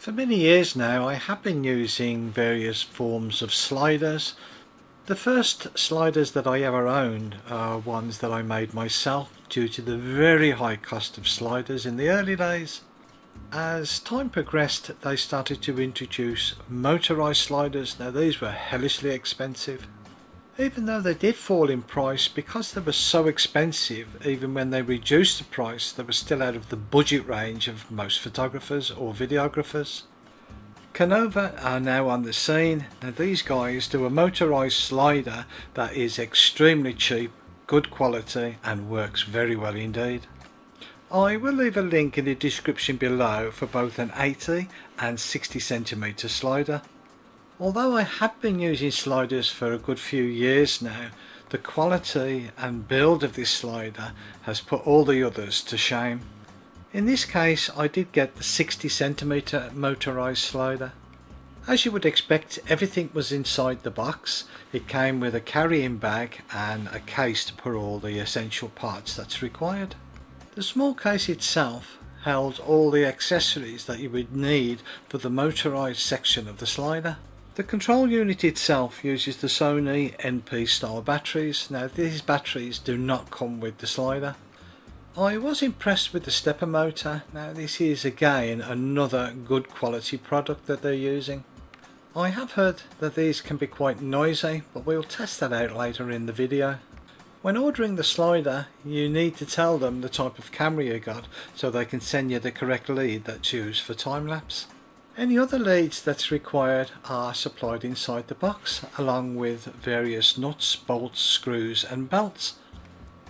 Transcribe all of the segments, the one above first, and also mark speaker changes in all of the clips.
Speaker 1: For many years now I have been using various forms of sliders. The first sliders that I ever owned are ones that I made myself due to the very high cost of sliders in the early days. As time progressed, they started to introduce motorized sliders. Now these were hellishly expensive. Even though they did fall in price, because they were so expensive, even when they reduced the price, they were still out of the budget range of most photographers or videographers. KONOVA are now on the scene. Now these guys do a motorized slider that is extremely cheap, good quality and works very well indeed. I will leave a link in the description below for both an 80 and 60 centimeter slider. Although I have been using sliders for a good few years now, the quality and build of this slider has put all the others to shame. In this case I did get the 60 centimeter motorized slider. As you would expect, everything was inside the box. It came with a carrying bag and a case to put all the essential parts that's required. The small case itself held all the accessories that you would need for the motorized section of the slider. The control unit itself uses the Sony NP style batteries. Now these batteries do not come with the slider. I was impressed with the stepper motor. Now this is again another good quality product that they're using. I have heard that these can be quite noisy, but we'll test that out later in the video. When ordering the slider, you need to tell them the type of camera you got so they can send you the correct lead that's used for time-lapse. Any other leads that's required are supplied inside the box, along with various nuts, bolts, screws and belts.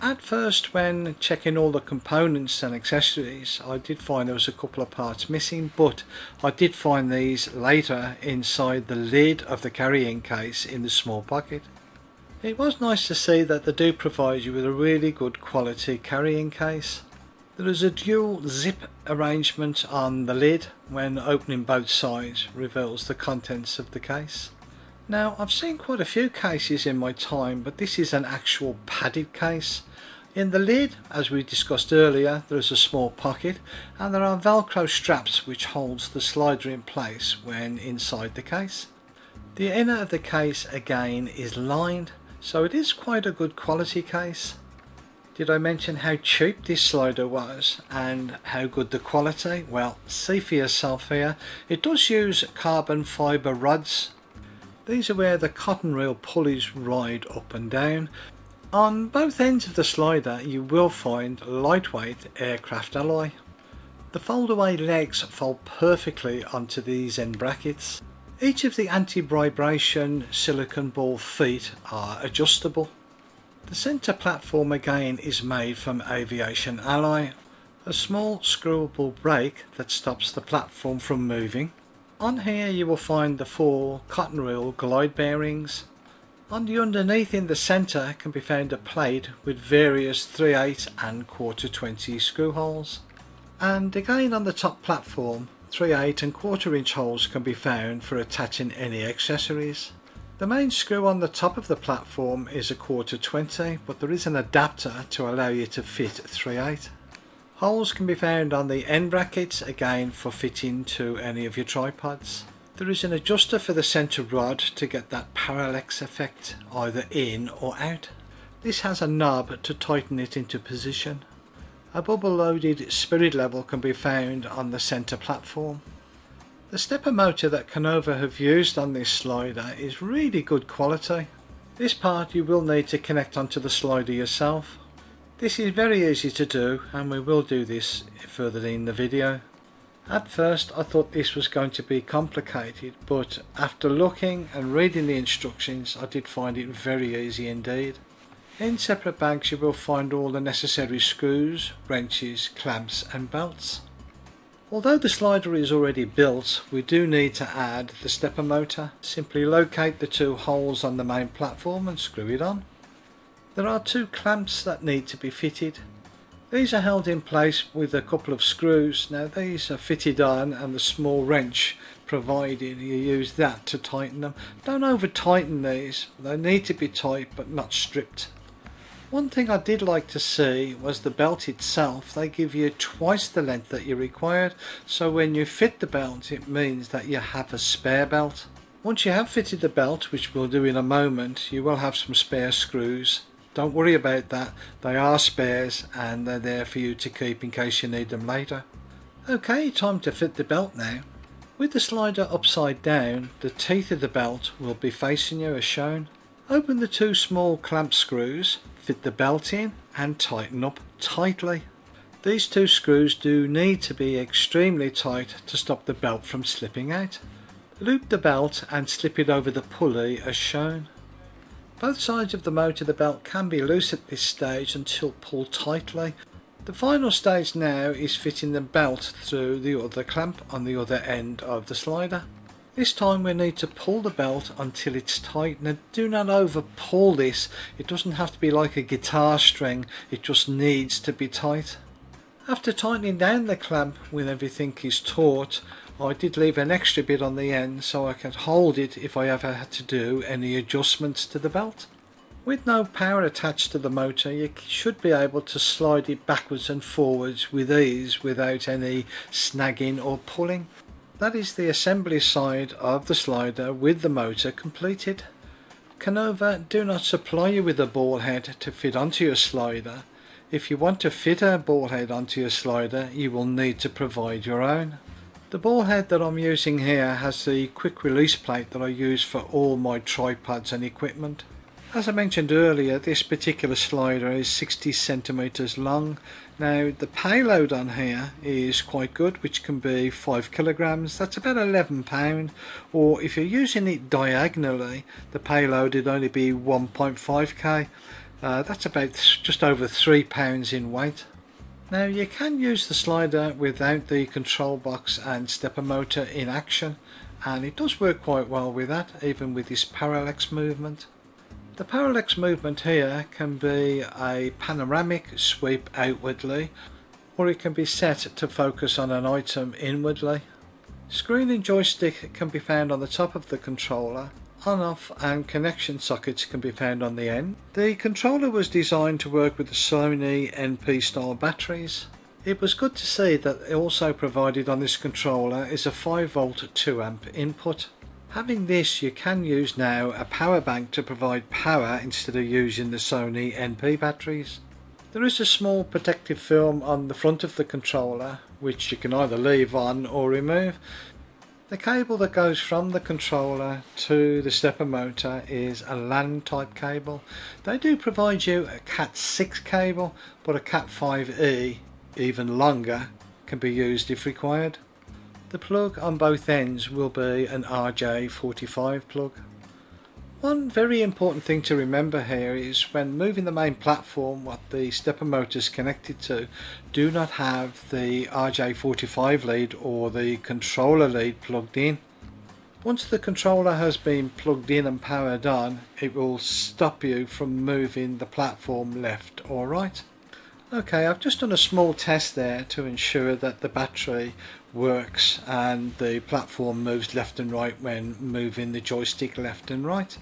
Speaker 1: At first, when checking all the components and accessories, I did find there was a couple of parts missing, but I did find these later inside the lid of the carrying case in the small pocket. It was nice to see that they do provide you with a really good quality carrying case. There is a dual zip arrangement on the lid. When opening both sides reveals the contents of the case. Now I've seen quite a few cases in my time, but this is an actual padded case. In the lid, as we discussed earlier, there is a small pocket and there are velcro straps which holds the slider in place when inside the case. The inner of the case again is lined, so it is quite a good quality case. Did I mention how cheap this slider was and how good the quality? Well, see for yourself here. It does use carbon fibre rods. These are where the cotton reel pulleys ride up and down. On both ends of the slider you will find lightweight aircraft alloy. The fold-away legs fold perfectly onto these end brackets. Each of the anti-vibration silicone ball feet are adjustable. The centre platform again is made from aviation alloy. A small screwable brake that stops the platform from moving. On here you will find the 4 cotton reel glide bearings. On the underneath in the centre can be found a plate with various 3/8 and 1/4 20 screw holes. And again on the top platform, 3/8 and 1/4 inch holes can be found for attaching any accessories. The main screw on the top of the platform is a 1/4 20, but there is an adapter to allow you to fit 3/8. Holes can be found on the end brackets, again for fitting to any of your tripods. There is an adjuster for the centre rod to get that parallax effect either in or out. This has a knob to tighten it into position. A bubble loaded spirit level can be found on the centre platform. The stepper motor that KONOVA have used on this slider is really good quality. This part you will need to connect onto the slider yourself. This is very easy to do and we will do this further in the video. At first I thought this was going to be complicated, but after looking and reading the instructions I did find it very easy indeed. In separate bags you will find all the necessary screws, wrenches, clamps and belts. Although the slider is already built, we do need to add the stepper motor. Simply locate the 2 holes on the main platform and screw it on. There are 2 clamps that need to be fitted. These are held in place with a couple of screws. Now these are fitted on and the small wrench provided, you use that to tighten them. Don't over tighten these, they need to be tight but not stripped. One thing I did like to see was the belt itself. They give you twice the length that you required, so when you fit the belt it means that you have a spare belt. Once you have fitted the belt, which we'll do in a moment, you will have some spare screws. Don't worry about that, they are spares and they're there for you to keep in case you need them later. Okay, time to fit the belt now. With the slider upside down, the teeth of the belt will be facing you as shown. Open the two small clamp screws, fit the belt in and tighten up tightly. These two screws do need to be extremely tight to stop the belt from slipping out. Loop the belt and slip it over the pulley as shown. Both sides of the motor of the belt can be loose at this stage until pulled tightly. The final stage now is fitting the belt through the other clamp on the other end of the slider. This time we need to pull the belt until it's tight. Now do not over pull this, it doesn't have to be like a guitar string, it just needs to be tight. After tightening down the clamp when everything is taut, I did leave an extra bit on the end so I could hold it if I ever had to do any adjustments to the belt. With no power attached to the motor, you should be able to slide it backwards and forwards with ease without any snagging or pulling. That is the assembly side of the slider with the motor completed. KONOVA do not supply you with a ball head to fit onto your slider. If you want to fit a ball head onto your slider, you will need to provide your own. The ball head that I'm using here has the quick release plate that I use for all my tripods and equipment. As I mentioned earlier, this particular slider is 60 centimeters long. Now the payload on here is quite good, which can be 5 kilograms, that's about 11 pound, or if you're using it diagonally, the payload would only be 1.5 kg. That's about just over 3 pounds in weight. Now you can use the slider without the control box and stepper motor in action, and it does work quite well with that, even with this parallax movement. The parallax movement here can be a panoramic sweep outwardly, or it can be set to focus on an item inwardly. Screen and joystick can be found on the top of the controller. On-off and connection sockets can be found on the end. The controller was designed to work with the Sony NP style batteries. It was good to see that also provided on this controller is a 5V 2A input. Having this, you can use now a power bank to provide power instead of using the Sony NP batteries. There is a small protective film on the front of the controller which you can either leave on or remove. The cable that goes from the controller to the stepper motor is a LAN type cable. They do provide you a Cat6 cable, but a Cat5e, even longer, can be used if required. The plug on both ends will be an RJ45 plug. One very important thing to remember here is when moving the main platform, what the stepper motor is connected to, do not have the RJ45 lead or the controller lead plugged in. Once the controller has been plugged in and powered on, it will stop you from moving the platform left or right. Okay, I've just done a small test there to ensure that the battery works and the platform moves left and right when moving the joystick left and right.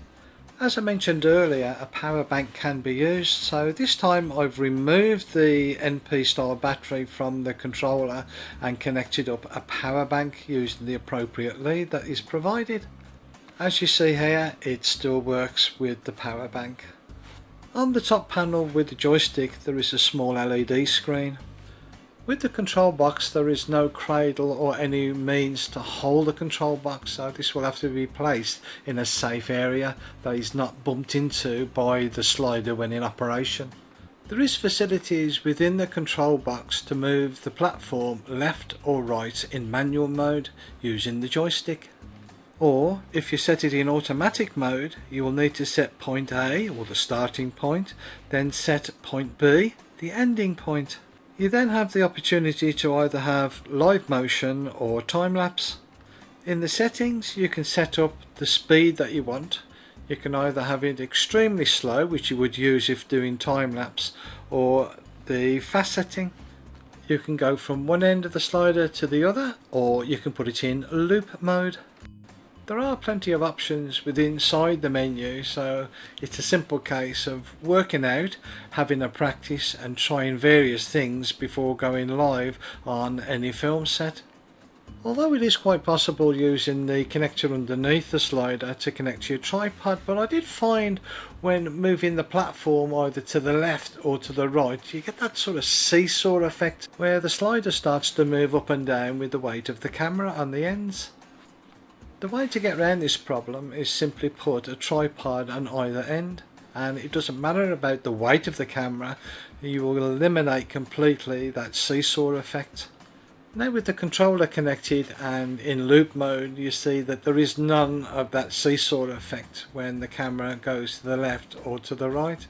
Speaker 1: As I mentioned earlier, a power bank can be used, so this time I've removed the NP style battery from the controller and connected up a power bank using the appropriate lead that is provided. As you see here, it still works with the power bank. On the top panel with the joystick there is a small LED screen. With the control box there is no cradle or any means to hold the control box, so this will have to be placed in a safe area that is not bumped into by the slider when in operation. There is facilities within the control box to move the platform left or right in manual mode using the joystick. Or if you set it in automatic mode, you will need to set point A, or the starting point, then set point B, the ending point. You then have the opportunity to either have live motion or time lapse. In the settings you can set up the speed that you want. You can either have it extremely slow, which you would use if doing time lapse, or the fast setting. You can go from one end of the slider to the other, or you can put it in loop mode. There are plenty of options within inside the menu, so it's a simple case of working out, having a practice and trying various things before going live on any film set. Although it is quite possible using the connector underneath the slider to connect to your tripod, but I did find when moving the platform either to the left or to the right, you get that sort of seesaw effect where the slider starts to move up and down with the weight of the camera on the ends. The way to get around this problem is simply put a tripod on either end, and it doesn't matter about the weight of the camera, you will eliminate completely that seesaw effect. Now with the controller connected and in loop mode, you see that there is none of that seesaw effect when the camera goes to the left or to the right.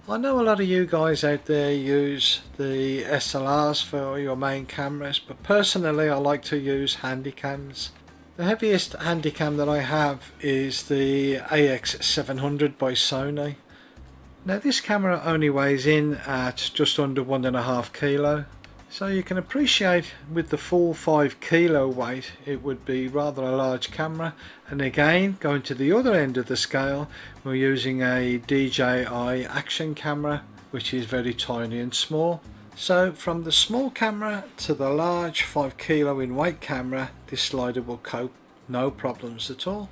Speaker 1: I know a lot of you guys out there use the SLRs for your main cameras, but personally I like to use handycams. The heaviest handycam that I have is the AX700 by Sony. Now this camera only weighs in at just under 1.5 kilo. So you can appreciate with the full 5 kilo weight it would be rather a large camera, and again going to the other end of the scale we're using a DJI action camera which is very tiny and small. So from the small camera to the large 5 kilo in weight camera, this slider will cope no problems at all.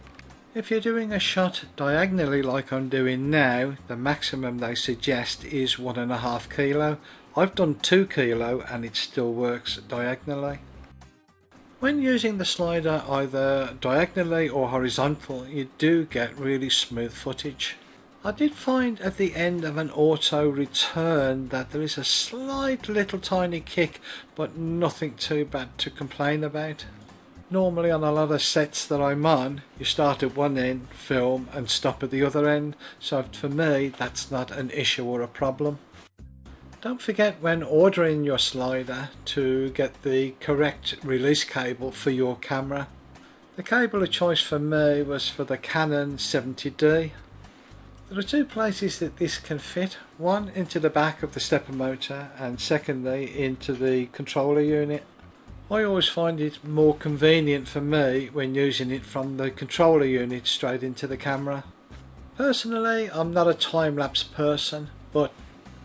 Speaker 1: If you're doing a shot diagonally like I'm doing now, the maximum they suggest is 1.5 kilo. I've done 2 kilo and it still works diagonally. When using the slider either diagonally or horizontal, you do get really smooth footage. I did find at the end of an auto return that there is a slight little tiny kick, but nothing too bad to complain about. Normally on a lot of sets that I'm on, you start at one end, film and stop at the other end, so for me that's not an issue or a problem. Don't forget when ordering your slider to get the correct release cable for your camera. The cable of choice for me was for the Canon 70D. There are 2 places that this can fit, one into the back of the stepper motor and secondly into the controller unit. I always find it more convenient for me when using it from the controller unit straight into the camera. Personally, I'm not a time-lapse person, but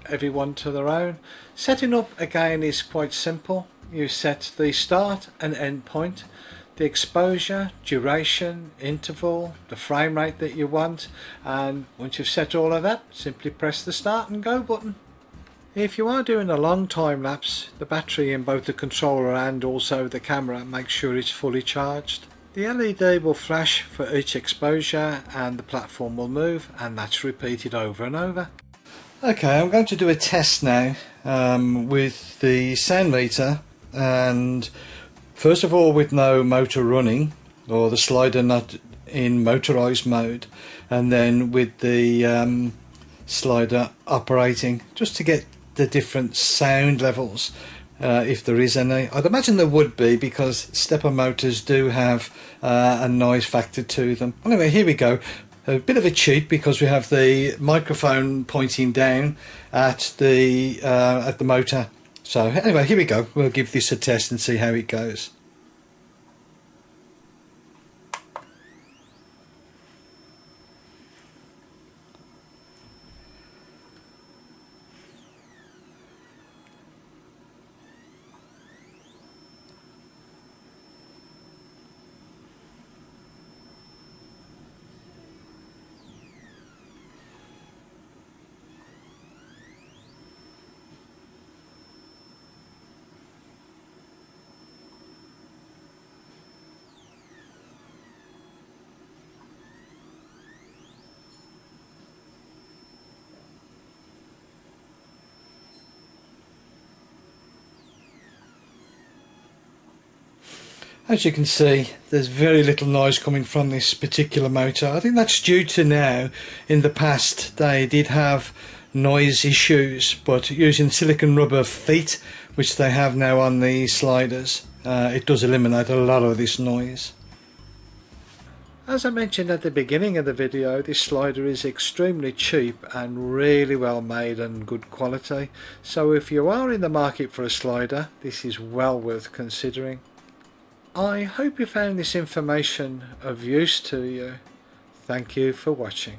Speaker 1: everyone to their own. Setting up again is quite simple. You set the start and end point, the exposure, duration, interval, the frame rate that you want, and once you've set all of that, simply press the start and go button. If you are doing a long time lapse, the battery in both the controller and also the camera, make sure it's fully charged. The LED will flash for each exposure and the platform will move, and that's repeated over and over. Okay, I'm going to do a test now with the sound meter, and first of all with no motor running or the slider not in motorized mode, and then with the slider operating just to get the different sound levels if there is any. I'd imagine there would be because stepper motors do have a noise factor to them. Anyway, here we go. A bit of a cheat because we have the microphone pointing down at the motor. So anyway, here we go. We'll give this a test and see how it goes. As you can see, there's very little noise coming from this particular motor. I think that's due to now, in the past they did have noise issues, but using silicone rubber feet, which they have now on the sliders, it does eliminate a lot of this noise. As I mentioned at the beginning of the video, this slider is extremely cheap and really well made and good quality. So if you are in the market for a slider, this is well worth considering. I hope you found this information of use to you. Thank you for watching.